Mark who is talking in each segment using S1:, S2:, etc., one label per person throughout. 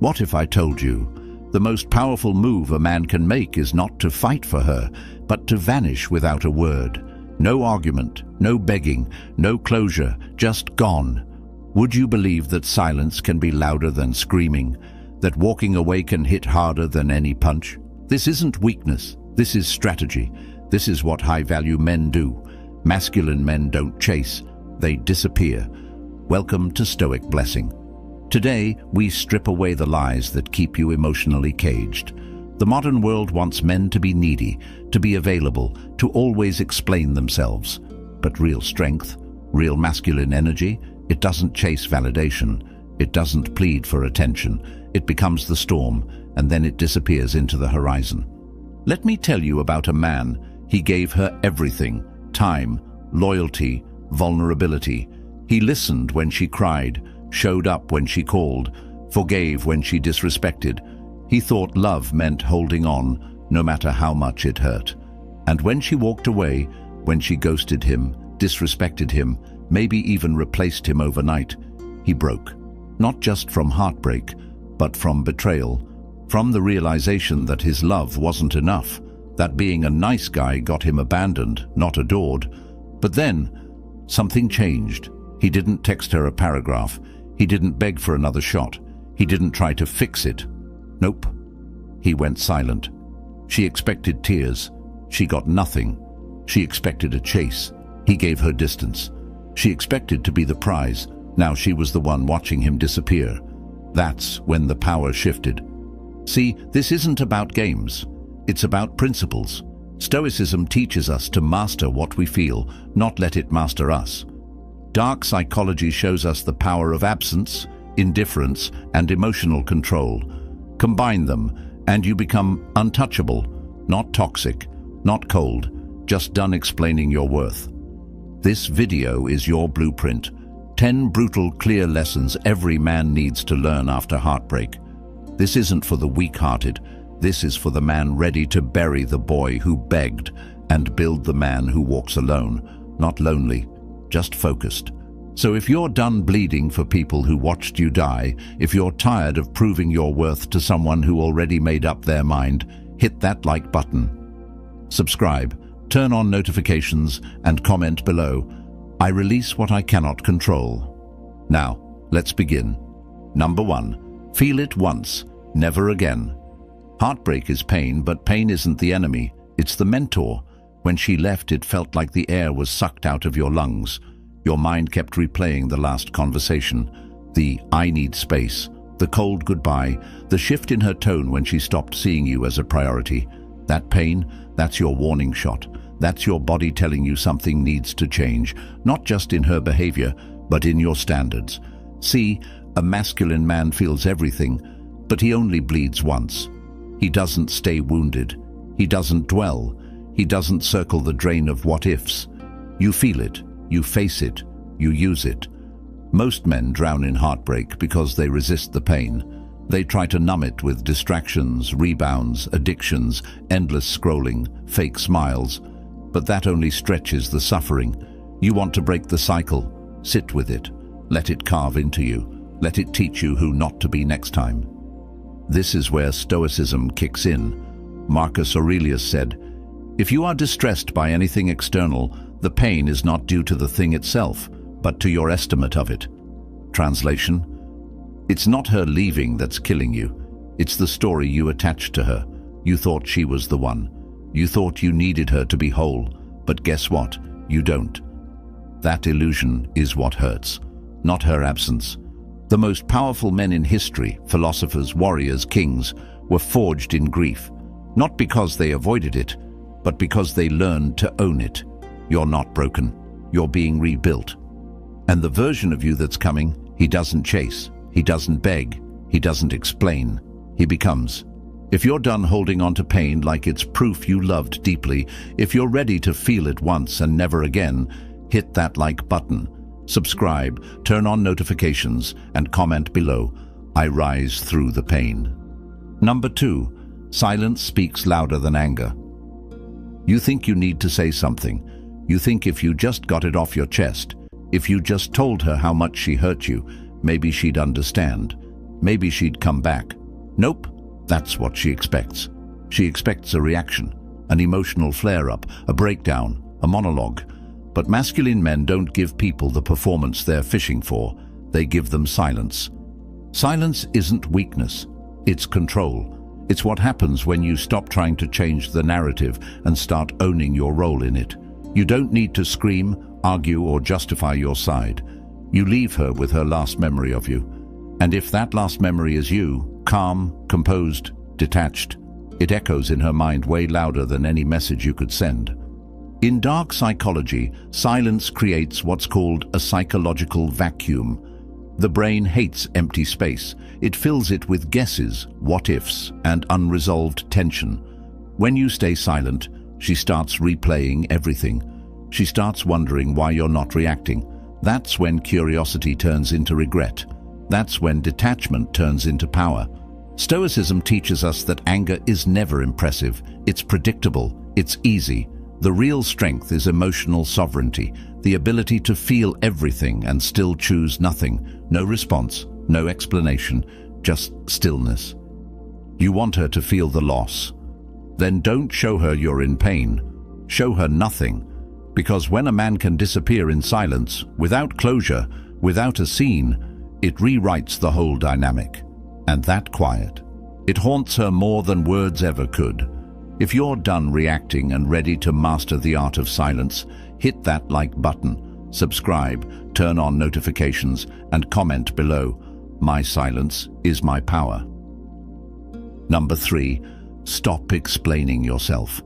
S1: What if I told you the most powerful move a man can make is not to fight for her, but to vanish without a word? No argument, no begging, no closure, just gone. Would you believe that silence can be louder than screaming? That walking away can hit harder than any punch? This isn't weakness. This is strategy. This is what high-value men do. Masculine men don't chase. They disappear. Welcome to Stoic Blessing. Today, we strip away the lies that keep you emotionally caged. The modern world wants men to be needy, to be available, to always explain themselves. But real strength, real masculine energy, it doesn't chase validation. It doesn't plead for attention. It becomes the storm, and then it disappears into the horizon. Let me tell you about a man. He gave her everything: time, loyalty, vulnerability. He listened when she cried, showed up when she called, forgave when she disrespected. He thought love meant holding on, no matter how much it hurt. And when she walked away, when she ghosted him, disrespected him, maybe even replaced him overnight, he broke. Not just from heartbreak, but from betrayal, from the realization that his love wasn't enough, that being a nice guy got him abandoned, not adored. But then, something changed. He didn't text her a paragraph. He didn't beg for another shot. He didn't try to fix it. Nope. He went silent. She expected tears. She got nothing. She expected a chase. He gave her distance. She expected to be the prize. Now she was the one watching him disappear. That's when the power shifted. See, this isn't about games. It's about principles. Stoicism teaches us to master what we feel, not let it master us. Dark psychology shows us the power of absence, indifference, and emotional control. Combine them, and you become untouchable, not toxic, not cold, just done explaining your worth. This video is your blueprint. 10 brutal, clear lessons every man needs to learn after heartbreak. This isn't for the weak-hearted. This is for the man ready to bury the boy who begged and build the man who walks alone, not lonely, just focused. So if you're done bleeding for people who watched you die, if you're tired of proving your worth to someone who already made up their mind, hit that like button. Subscribe, turn on notifications, and comment below. I release what I cannot control. Now, let's begin. Number 1. Feel it once, never again. Heartbreak is pain, but pain isn't the enemy. It's the mentor. When she left, it felt like the air was sucked out of your lungs. Your mind kept replaying the last conversation, the "I need space," the cold goodbye, the shift in her tone when she stopped seeing you as a priority. That pain, that's your warning shot. That's your body telling you something needs to change, not just in her behavior, but in your standards. See, a masculine man feels everything, but he only bleeds once. He doesn't stay wounded. He doesn't dwell. He doesn't circle the drain of what-ifs. You feel it. You face it. You use it. Most men drown in heartbreak because they resist the pain. They try to numb it with distractions, rebounds, addictions, endless scrolling, fake smiles. But that only stretches the suffering. You want to break the cycle. Sit with it. Let it carve into you. Let it teach you who not to be next time. This is where Stoicism kicks in. Marcus Aurelius said, "If you are distressed by anything external, the pain is not due to the thing itself, but to your estimate of it." Translation: it's not her leaving that's killing you. It's the story you attached to her. You thought she was the one. You thought you needed her to be whole, but guess what? You don't. That illusion is what hurts, not her absence. The most powerful men in history, philosophers, warriors, kings, were forged in grief, not because they avoided it, but because they learned to own it. You're not broken. You're being rebuilt. And the version of you that's coming, he doesn't chase. He doesn't beg. He doesn't explain. He becomes. If you're done holding on to pain like it's proof you loved deeply, if you're ready to feel it once and never again, hit that like button. Subscribe, turn on notifications, and comment below. I rise through the pain. Number 2. Silence speaks louder than anger. You think you need to say something. You think if you just got it off your chest, if you just told her how much she hurt you, maybe she'd understand. maybe she'd come back. Nope, that's what she expects. She expects a reaction, an emotional flare-up, a breakdown, a monologue. But masculine men don't give people the performance they're fishing for. They give them silence. Silence isn't weakness, it's control. It's what happens when you stop trying to change the narrative and start owning your role in it. You don't need to scream, argue, or justify your side. You leave her with her last memory of you. And if that last memory is you, calm, composed, detached, it echoes in her mind way louder than any message you could send. In dark psychology, silence creates what's called a psychological vacuum. The brain hates empty space. It fills it with guesses, what-ifs, and unresolved tension. When you stay silent, she starts replaying everything. She starts wondering why you're not reacting. That's when curiosity turns into regret. That's when detachment turns into power. Stoicism teaches us that anger is never impressive. It's predictable. It's easy. The real strength is emotional sovereignty, the ability to feel everything and still choose nothing. No response, no explanation, just stillness. You want her to feel the loss. Then don't show her you're in pain. Show her nothing. Because when a man can disappear in silence, without closure, without a scene, it rewrites the whole dynamic. And that quiet, it haunts her more than words ever could. If you're done reacting and ready to master the art of silence, hit that like button, subscribe, turn on notifications, and comment below. My silence is my power. Number 3, stop explaining yourself.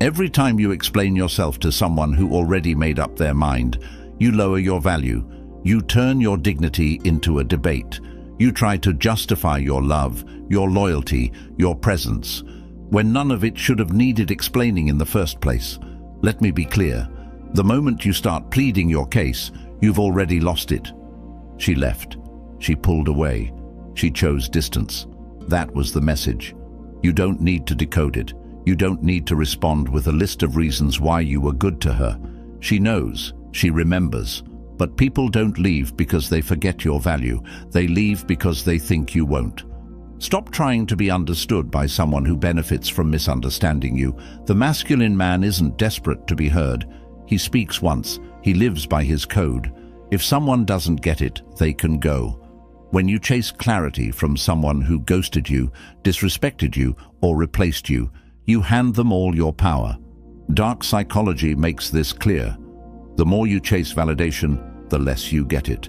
S1: Every time you explain yourself to someone who already made up their mind, you lower your value. You turn your dignity into a debate. You try to justify your love, your loyalty, your presence, when none of it should have needed explaining in the first place. Let me be clear. The moment you start pleading your case, you've already lost it. She left. She pulled away. She chose distance. That was the message. You don't need to decode it. You don't need to respond with a list of reasons why you were good to her. She knows. She remembers. But people don't leave because they forget your value. They leave because they think you won't. Stop trying to be understood by someone who benefits from misunderstanding you. The masculine man isn't desperate to be heard. He speaks once. He lives by his code. If someone doesn't get it, they can go. When you chase clarity from someone who ghosted you, disrespected you, or replaced you, you hand them all your power. Dark psychology makes this clear. The more you chase validation, the less you get it.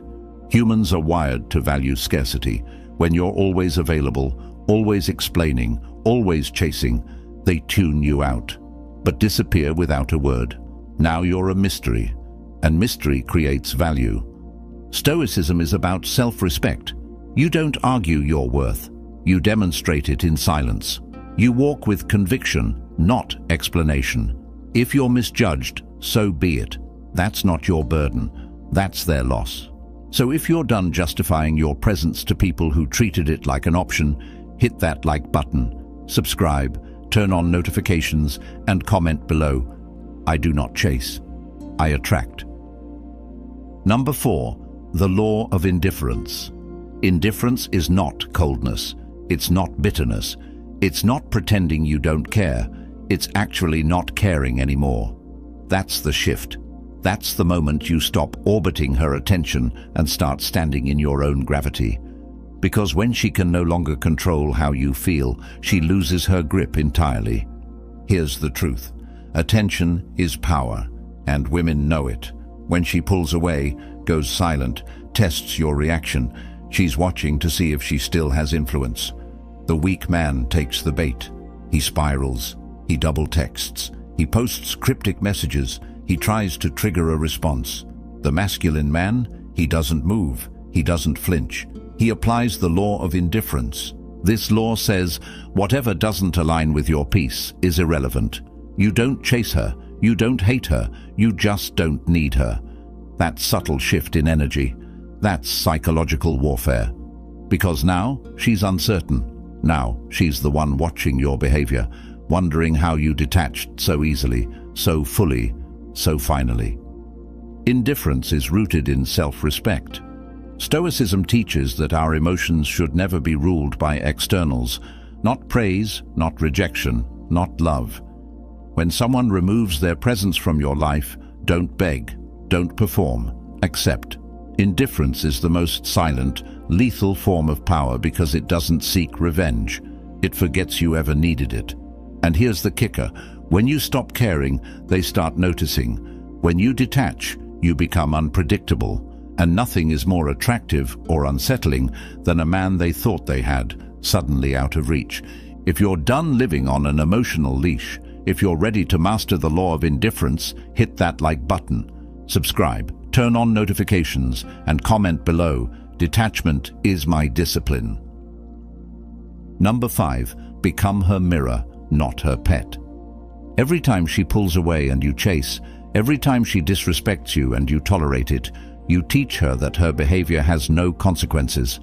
S1: Humans are wired to value scarcity. When you're always available, always explaining, always chasing, they tune you out, but disappear without a word. Now you're a mystery, and mystery creates value. Stoicism is about self-respect. You don't argue your worth. You demonstrate it in silence. You walk with conviction, not explanation. If you're misjudged, so be it. That's not your burden. That's their loss. So if you're done justifying your presence to people who treated it like an option, hit that like button, subscribe, turn on notifications, and comment below. I do not chase. I attract. Number 4, the law of indifference. Indifference is not coldness. It's not bitterness. It's not pretending you don't care. It's actually not caring anymore. That's the shift. That's the moment you stop orbiting her attention and start standing in your own gravity. Because when she can no longer control how you feel, she loses her grip entirely. Here's the truth. Attention is power, and women know it. When she pulls away, goes silent, tests your reaction, she's watching to see if she still has influence. The weak man takes the bait. He spirals. He double texts. He posts cryptic messages. He tries to trigger a response. The masculine man, he doesn't move. He doesn't flinch. He applies the law of indifference. This law says, whatever doesn't align with your peace is irrelevant. You don't chase her. You don't hate her. You just don't need her. That subtle shift in energy, that's psychological warfare. Because now she's uncertain. Now she's the one watching your behavior, wondering how you detached so easily, so fully, so finally. Indifference is rooted in self-respect. Stoicism teaches that our emotions should never be ruled by externals, not praise, not rejection, not love. When someone removes their presence from your life, don't beg, don't perform, accept. Indifference is the most silent, lethal form of power because it doesn't seek revenge. It forgets you ever needed it. And here's the kicker: when you stop caring, they start noticing. When you detach, you become unpredictable. And nothing is more attractive or unsettling than a man they thought they had, suddenly out of reach. If you're done living on an emotional leash, if you're ready to master the law of indifference, hit that like button. Subscribe, turn on notifications, and comment below. Detachment is my discipline. Number 5. Become her mirror, not her pet. Every time she pulls away and you chase, every time she disrespects you and you tolerate it, you teach her that her behavior has no consequences.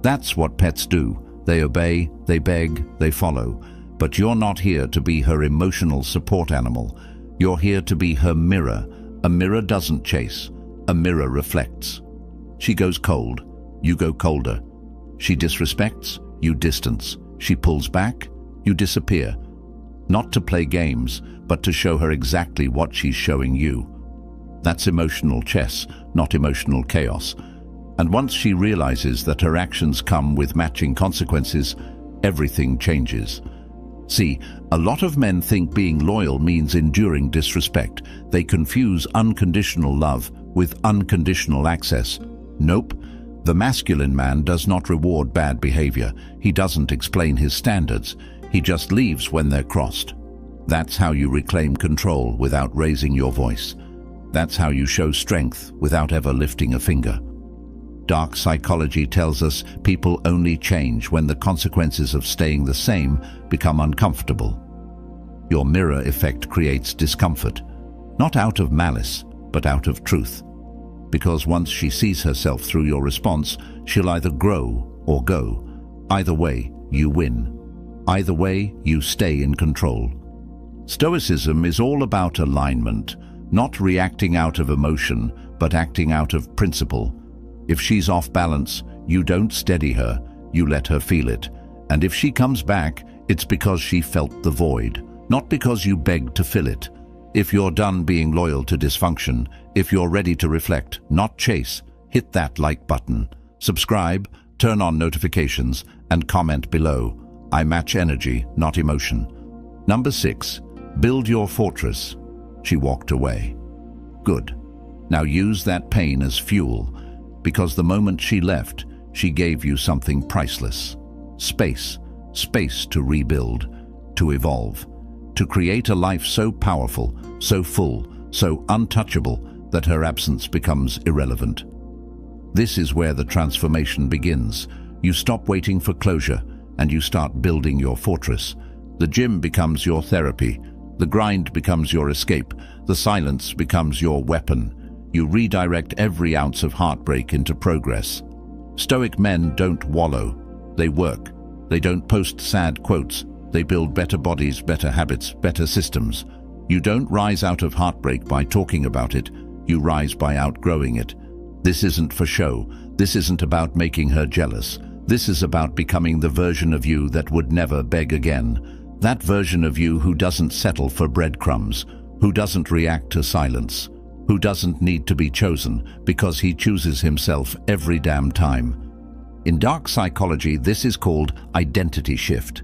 S1: That's what pets do. They obey, they beg, they follow. But you're not here to be her emotional support animal. You're here to be her mirror. A mirror doesn't chase. A mirror reflects. She goes cold. You go colder. She disrespects. You distance. She pulls back. You disappear. Not to play games, but to show her exactly what she's showing you. That's emotional chess, not emotional chaos. And once she realizes that her actions come with matching consequences, everything changes. See, a lot of men think being loyal means enduring disrespect. They confuse unconditional love with unconditional access. Nope. The masculine man does not reward bad behavior. He doesn't explain his standards. He just leaves when they're crossed. That's how you reclaim control without raising your voice. That's how you show strength without ever lifting a finger. Dark psychology tells us people only change when the consequences of staying the same become uncomfortable. Your mirror effect creates discomfort, not out of malice, but out of truth. Because once she sees herself through your response, she'll either grow or go. Either way, you win. Either way, you stay in control. Stoicism is all about alignment, not reacting out of emotion, but acting out of principle. If she's off balance, you don't steady her, you let her feel it. And if she comes back, it's because she felt the void, not because you begged to fill it. If you're done being loyal to dysfunction, if you're ready to reflect, not chase, hit that like button. Subscribe, turn on notifications, and comment below. I match energy, not emotion. Number 6. Build your fortress. She walked away. Good. Now use that pain as fuel, because the moment she left, she gave you something priceless. Space. Space to rebuild, to evolve, to create a life so powerful, so full, so untouchable that her absence becomes irrelevant. This is where the transformation begins. You stop waiting for closure and you start building your fortress. The gym becomes your therapy. The grind becomes your escape. The silence becomes your weapon. You redirect every ounce of heartbreak into progress. Stoic men don't wallow. They work. They don't post sad quotes. They build better bodies, better habits, better systems. You don't rise out of heartbreak by talking about it. You rise by outgrowing it. This isn't for show. This isn't about making her jealous. This is about becoming the version of you that would never beg again. That version of you who doesn't settle for breadcrumbs, who doesn't react to silence, who doesn't need to be chosen because he chooses himself every damn time. In dark psychology, this is called identity shift.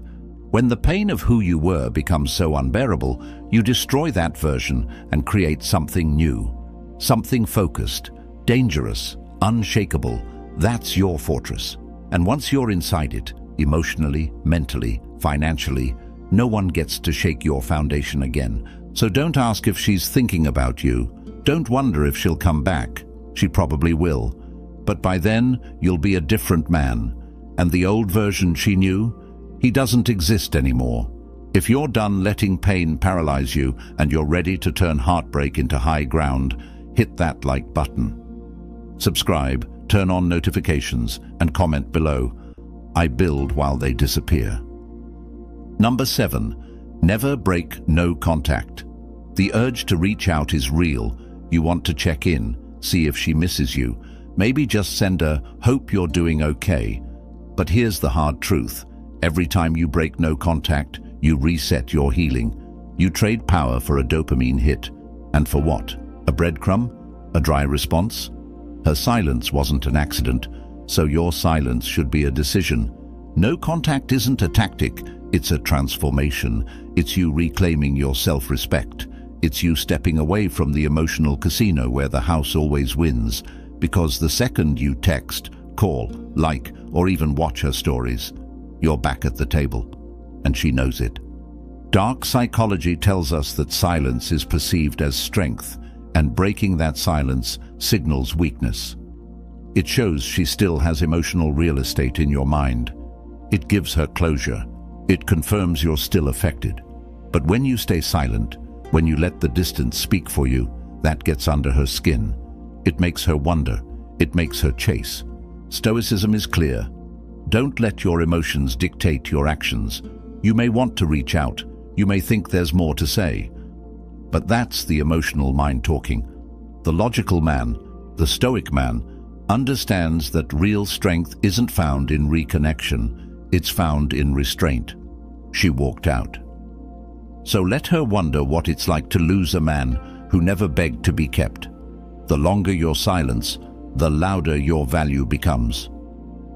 S1: When the pain of who you were becomes so unbearable, you destroy that version and create something new. Something focused, dangerous, unshakable. That's your fortress. And once you're inside it, emotionally, mentally, financially, no one gets to shake your foundation again. So don't ask if she's thinking about you. Don't wonder if she'll come back. She probably will. But by then, you'll be a different man. And the old version she knew, he doesn't exist anymore. If you're done letting pain paralyze you and you're ready to turn heartbreak into high ground, hit that like button. Subscribe, turn on notifications, and comment below. I build while they disappear. Number 7. Never break no contact. The urge to reach out is real. You want to check in, see if she misses you. Maybe just send a "hope you're doing okay." But here's the hard truth. Every time you break no contact, you reset your healing. You trade power for a dopamine hit. And for what? A breadcrumb? A dry response? Her silence wasn't an accident, so your silence should be a decision. No contact isn't a tactic, it's a transformation. It's you reclaiming your self-respect. It's you stepping away from the emotional casino where the house always wins. Because the second you text, call, like, or even watch her stories, you're back at the table. And she knows it. Dark psychology tells us that silence is perceived as strength, and breaking that silence signals weakness. It shows she still has emotional real estate in your mind. It gives her closure. It confirms you're still affected. But when you stay silent, when you let the distance speak for you, that gets under her skin. It makes her wonder. It makes her chase. Stoicism is clear. Don't let your emotions dictate your actions. You may want to reach out. You may think there's more to say. But that's the emotional mind talking. The logical man, the stoic man, understands that real strength isn't found in reconnection. It's found in restraint. She walked out. So let her wonder what it's like to lose a man who never begged to be kept. The longer your silence, the louder your value becomes.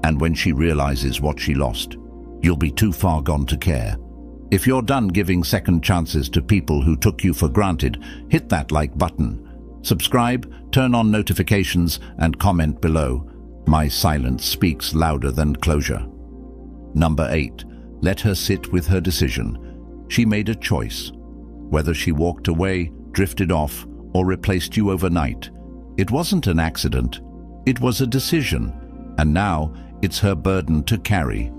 S1: And when she realizes what she lost, you'll be too far gone to care. If you're done giving second chances to people who took you for granted, hit that like button. Subscribe, turn on notifications, and comment below. My silence speaks louder than closure. Number 8. Let her sit with her decision. She made a choice. Whether she walked away, drifted off, or replaced you overnight, it wasn't an accident. It was a decision. And now it's her burden to carry.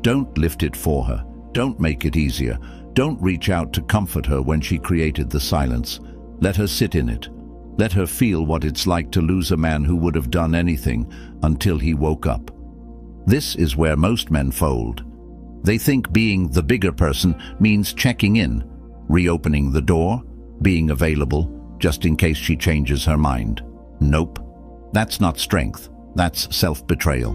S1: Don't lift it for her. Don't make it easier. Don't reach out to comfort her when she created the silence. Let her sit in it. Let her feel what it's like to lose a man who would have done anything until he woke up. This is where most men fold. They think being the bigger person means checking in, reopening the door, being available, just in case she changes her mind. Nope. That's not strength. That's self-betrayal.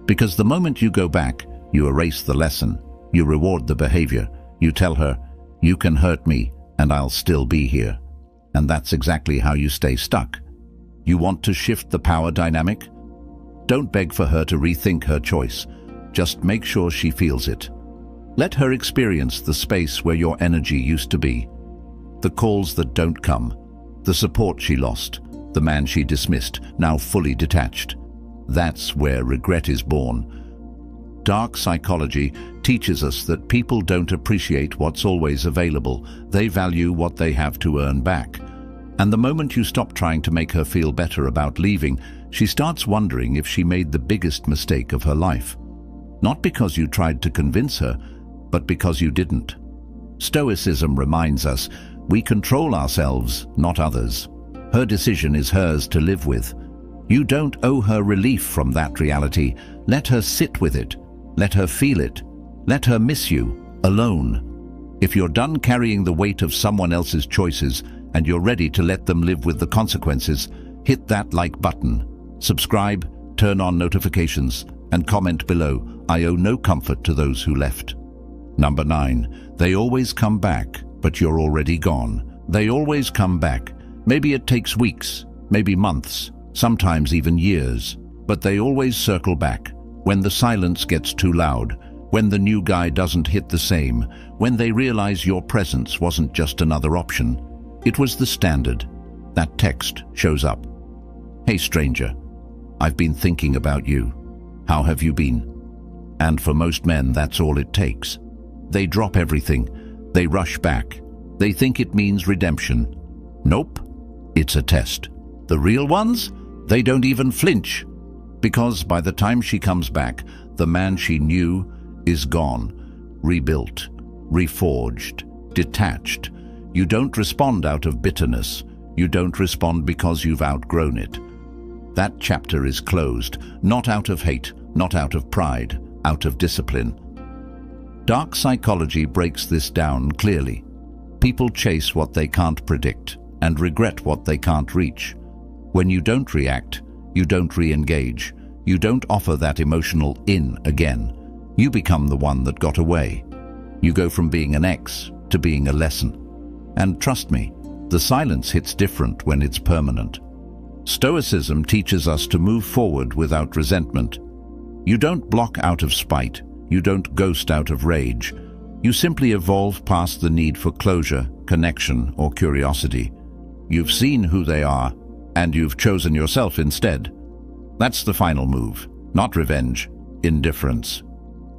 S1: Because the moment you go back, you erase the lesson. You reward the behavior. You tell her, "You can hurt me, and I'll still be here." And that's exactly how you stay stuck. You want to shift the power dynamic? Don't beg for her to rethink her choice. Just make sure she feels it. Let her experience the space where your energy used to be. The calls that don't come. The support she lost. The man she dismissed, now fully detached. That's where regret is born. Dark psychology teaches us that people don't appreciate what's always available. They value what they have to earn back. And the moment you stop trying to make her feel better about leaving, she starts wondering if she made the biggest mistake of her life. Not because you tried to convince her, but because you didn't. Stoicism reminds us we control ourselves, not others. Her decision is hers to live with. You don't owe her relief from that reality. Let her sit with it. Let her feel it. Let her miss you, alone. If you're done carrying the weight of someone else's choices and you're ready to let them live with the consequences, hit that like button. Subscribe, turn on notifications, and comment below. I owe no comfort to those who left. Number 9. They always come back, but you're already gone. They always come back. Maybe it takes weeks, maybe months, sometimes even years, but they always circle back. When the silence gets too loud, when the new guy doesn't hit the same, when they realize your presence wasn't just another option, it was the standard. That text shows up. "Hey stranger, I've been thinking about you. How have you been?" And for most men, that's all it takes. They drop everything. They rush back. They think it means redemption. Nope, it's a test. The real ones, they don't even flinch. Because by the time she comes back, the man she knew is gone, rebuilt, reforged, detached. You don't respond out of bitterness. You don't respond because you've outgrown it. That chapter is closed, not out of hate, not out of pride, out of discipline. Dark psychology breaks this down clearly. People chase what they can't predict and regret what they can't reach. When you don't react, You don't re-engage. You don't offer that emotional in again. You become the one that got away. You go from being an X to being a lesson. And trust me, the silence hits different when it's permanent. Stoicism teaches us to move forward without resentment. You don't block out of spite. You don't ghost out of rage. You simply evolve past the need for closure, connection, or curiosity. You've seen who they are, and you've chosen yourself instead. That's the final move, not revenge, indifference.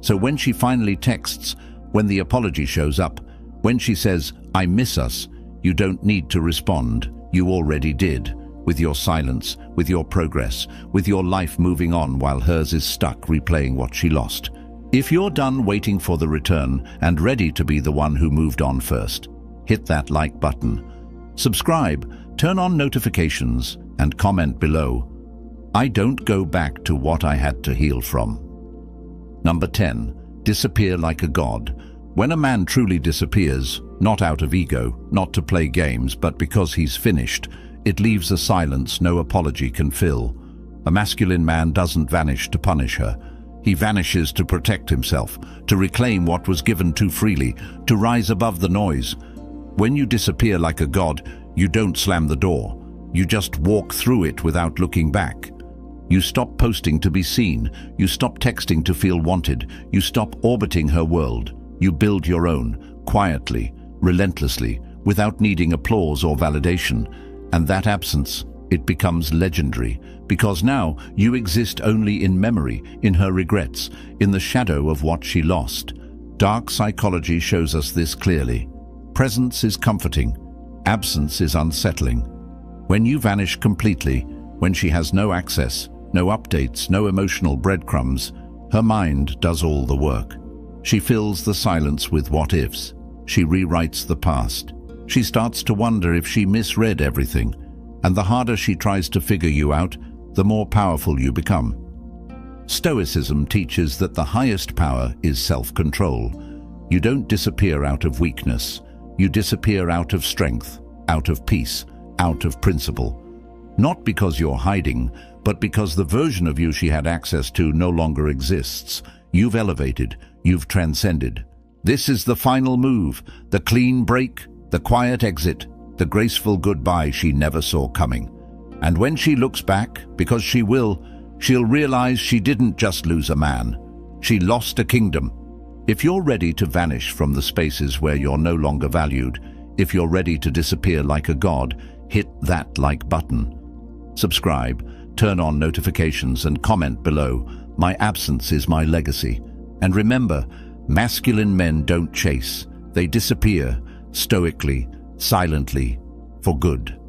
S1: So when she finally texts, when the apology shows up, when she says, "I miss us," you don't need to respond. You already did, with your silence, with your progress, with your life moving on while hers is stuck replaying what she lost. If you're done waiting for the return and ready to be the one who moved on first, hit that like button. Subscribe, turn on notifications, and comment below. I don't go back to what I had to heal from. Number 10. Disappear like a god. When a man truly disappears, not out of ego, not to play games, but because he's finished, it leaves a silence no apology can fill. A masculine man doesn't vanish to punish her. He vanishes to protect himself, to reclaim what was given too freely, to rise above the noise. When you disappear like a god, you don't slam the door. You just walk through it without looking back. You stop posting to be seen. You stop texting to feel wanted. You stop orbiting her world. You build your own, quietly, relentlessly, without needing applause or validation. And that absence, it becomes legendary, because now you exist only in memory, in her regrets, in the shadow of what she lost. Dark psychology shows us this clearly. Presence is comforting. Absence is unsettling. When you vanish completely, when she has no access, no updates, no emotional breadcrumbs, her mind does all the work. She fills the silence with what-ifs. She rewrites the past. She starts to wonder if she misread everything. And the harder she tries to figure you out, the more powerful you become. Stoicism teaches that the highest power is self-control. You don't disappear out of weakness. You disappear out of strength, out of peace, out of principle. Not because you're hiding, but because the version of you she had access to no longer exists. You've elevated, you've transcended. This is the final move, the clean break, the quiet exit, the graceful goodbye she never saw coming. And when she looks back, because she will, she'll realize she didn't just lose a man. She lost a kingdom. If you're ready to vanish from the spaces where you're no longer valued, if you're ready to disappear like a god, hit that like button. Subscribe, turn on notifications, and comment below. My absence is my legacy. And remember, masculine men don't chase. They disappear, stoically, silently, for good.